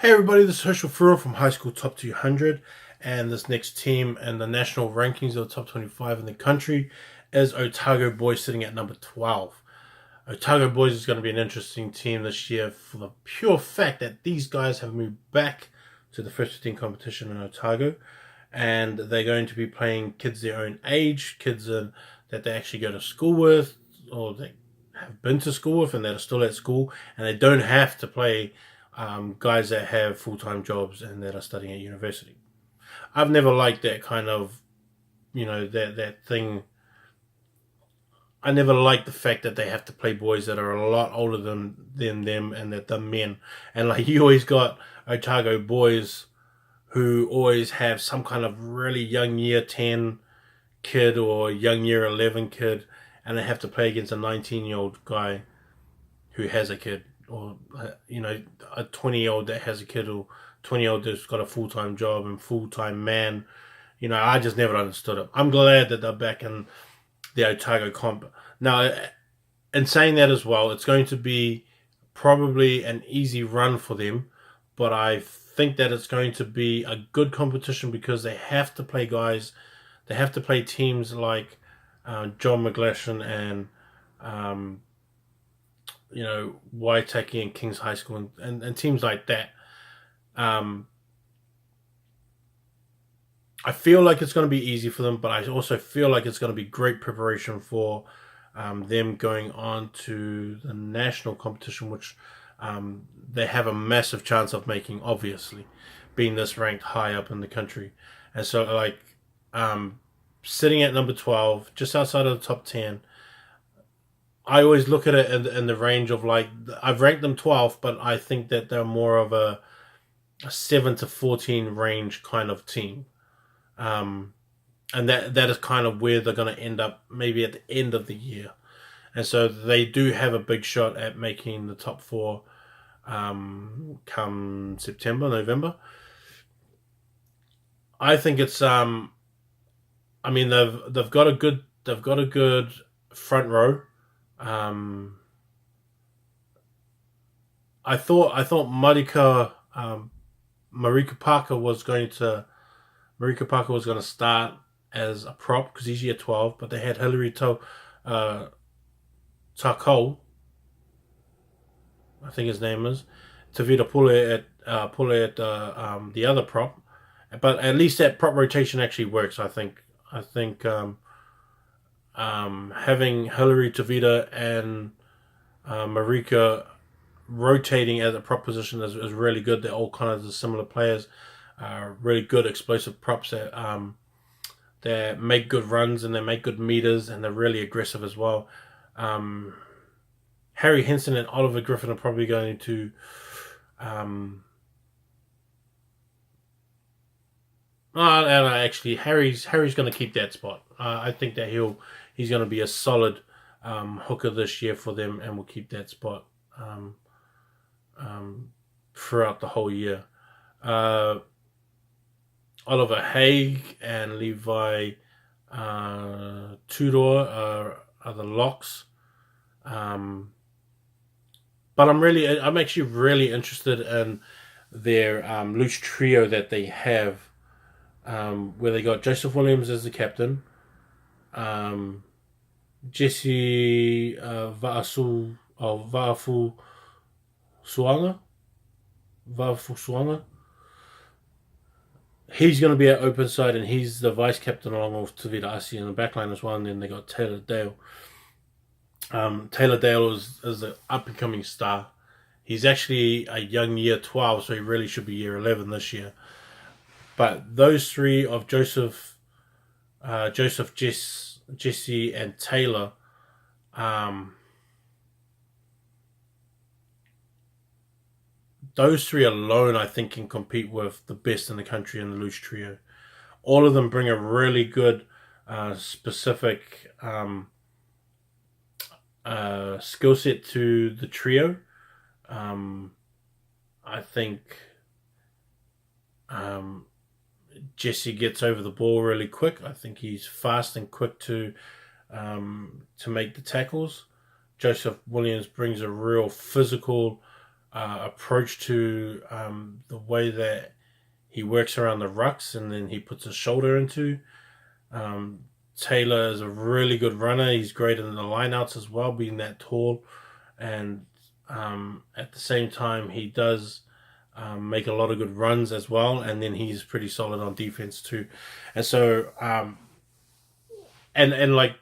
Hey everybody, this is Herschel Furrow from High School Top 200, and this next team in the national rankings of the top 25 in the country is Otago Boys, sitting at number 12. Otago Boys is going to be an interesting team this year for the pure fact that these guys have moved back to the first 15 competition in Otago, and they're going to be playing kids their own age, kids that they actually go to school with, or they have been to school with and that are still at school, and they don't have to play guys that have full-time jobs and that are studying at university. I've never liked that kind of, that thing. I never liked the fact that they have to play boys that are a lot older than them and that they're men. And like you always got Otago boys who always have some kind of really young year 10 kid or young year 11 kid, and they have to play against a 19-year-old guy who has a kid, or a 20-year-old that has a kid, or 20-year-old that's got a full-time job and full-time man. I just never understood it. I'm glad that they're back in the Otago comp. Now, in saying that as well, it's going to be probably an easy run for them, but I think that it's going to be a good competition because they have to play guys, they have to play teams like John McGlashan and Waitaki and Kings High School and teams like that. I feel like it's going to be easy for them, but I also feel like it's going to be great preparation for them going on to the national competition, which they have a massive chance of making, obviously, being this ranked high up in the country. And so, sitting at number 12, just outside of the top 10, I always look at it in the range of I've ranked them 12th, but I think that they're more of a 7 to 14 range kind of team. And that is kind of where they're going to end up, maybe at the end of the year. And so they do have a big shot at making the top 4 come September, November. I think it's they've got a good front row. I thought Marika Parker was going to start as a prop because he's year 12, but they had Hillary Takol, I think his name is, Tavita Pule at the other prop. But at least that prop rotation actually works. I think having Hillary, Tavita, and Marika rotating as a prop position is really good. They're all kind of the similar players, really good explosive props that make good runs and they make good meters and they're really aggressive as well. Harry Henson and Oliver Griffin are probably going to actually, Harry's going to keep that spot. I think that he's going to be a solid hooker this year for them, and will keep that spot throughout the whole year. Oliver Haig and Levi Tudor are the locks. But I'm actually really interested in their loose trio that they have. Where they got Joseph Williams as the captain, Jesse Vaafu Suanga. He's going to be at open side, and he's the vice captain along with Tavita Asi in the backline as well. And then they got Taylor Dale. Taylor Dale is the up and coming star. He's actually a young year 12, so he really should be year 11 this year. But those three of Joseph, Jesse, and Taylor, those three alone, I think, can compete with the best in the country in the loose trio. All of them bring a really good, specific skill set to the trio. I think Jesse gets over the ball really quick. I think he's fast and quick to make the tackles. Joseph Williams brings a real physical approach to the way that he works around the rucks and then he puts his shoulder into. Taylor is a really good runner. He's great in the lineouts as well, being that tall. And at the same time, he does make a lot of good runs as well. And then he's pretty solid on defense too. And so, and like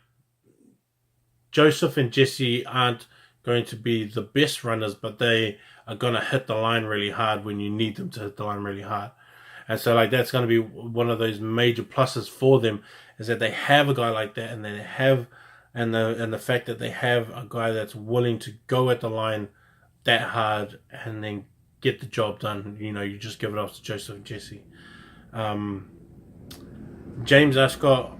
Joseph and Jesse aren't going to be the best runners, but they are going to hit the line really hard when you need them to hit the line really hard. And so, like, that's going to be one of those major pluses for them, is that they have a guy like that, and they have, and the fact that they have a guy that's willing to go at the line that hard and then get the job done. You know, you just give it off to Joseph and Jesse. James Ascott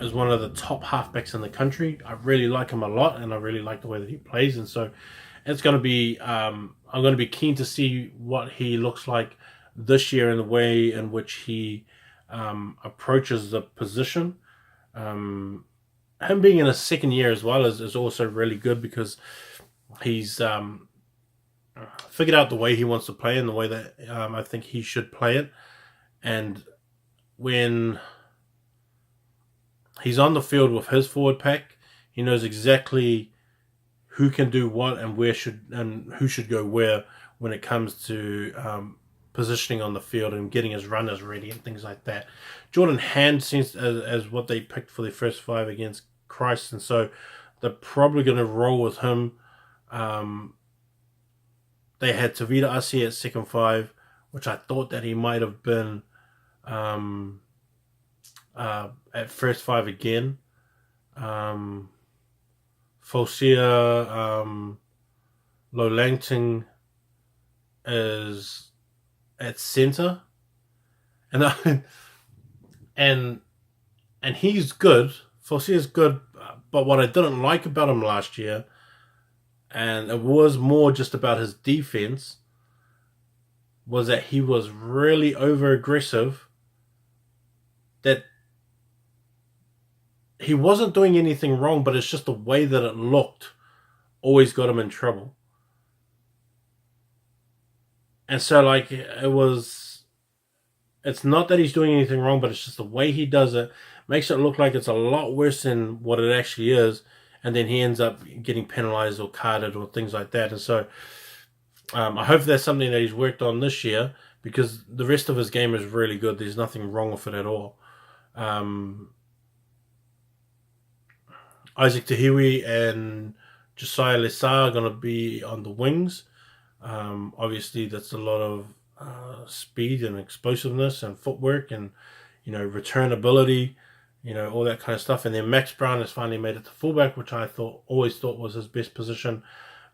is one of the top halfbacks in the country. I really like him a lot, and I really like the way that he plays. And so, it's going to be. I'm going to be keen to see what he looks like this year and the way in which he approaches the position. Him being in his second year as well is also really good, because he's figured out the way he wants to play and the way that I think he should play it. And when he's on the field with his forward pack, he knows exactly who can do what and who should go where when it comes to positioning on the field and getting his runners ready and things like that. Jordan Hand seems as what they picked for their first 5 against Christ, and so they're probably going to roll with him. They had Tavita Asi at second 5, which I thought that he might have been at first 5 again. Fosia Lolangton is at center, and he's good. Fosia's good, but what I didn't like about him last year, and it was more just about his defense, was that he was really over aggressive. That he wasn't doing anything wrong, but it's just the way that it looked always got him in trouble. And so, like, it's not that he's doing anything wrong, but it's just the way he does it makes it look like it's a lot worse than what it actually is. And then he ends up getting penalized or carded or things like that. And so I hope that's something that he's worked on this year, because the rest of his game is really good. There's nothing wrong with it at all. Isaac Tahiwi and Josiah Lesa are going to be on the wings. Obviously, that's a lot of speed and explosiveness and footwork and, return ability, all that kind of stuff. And then Max Brown has finally made it to fullback, which I always thought was his best position,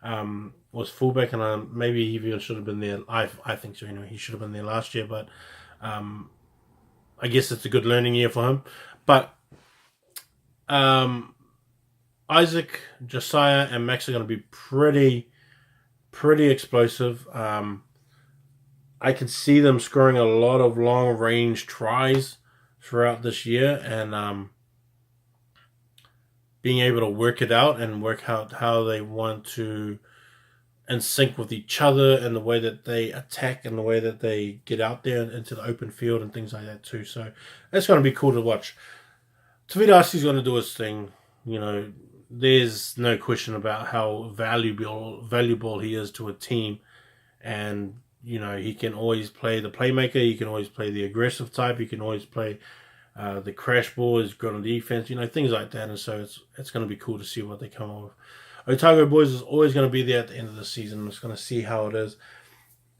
was fullback. And maybe he even should have been there. I think so. He should have been there last year. But I guess it's a good learning year for him. But Isaac, Josiah, and Max are going to be pretty explosive. I can see them scoring a lot of long-range tries throughout this year, and being able to work it out and work out how they want to in sync with each other and the way that they attack and the way that they get out there into the open field and things like that too. So that's going to be cool to watch. Tavita Asi's going to do his thing. There's no question about how valuable he is to a team. And, he can always play the playmaker. He can always play the aggressive type. He can always play the crash ball. He's good on defense, things like that. And so it's going to be cool to see what they come up with. Otago boys is always going to be there at the end of the season. I'm just going to see how it is.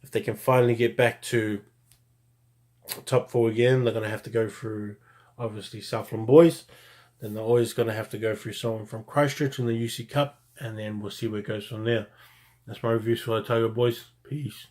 If they can finally get back to top 4 again, they're going to have to go through, obviously, Southland boys. Then they're always going to have to go through someone from Christchurch in the UC Cup, and then we'll see where it goes from there. That's my reviews for Otago boys. Peace.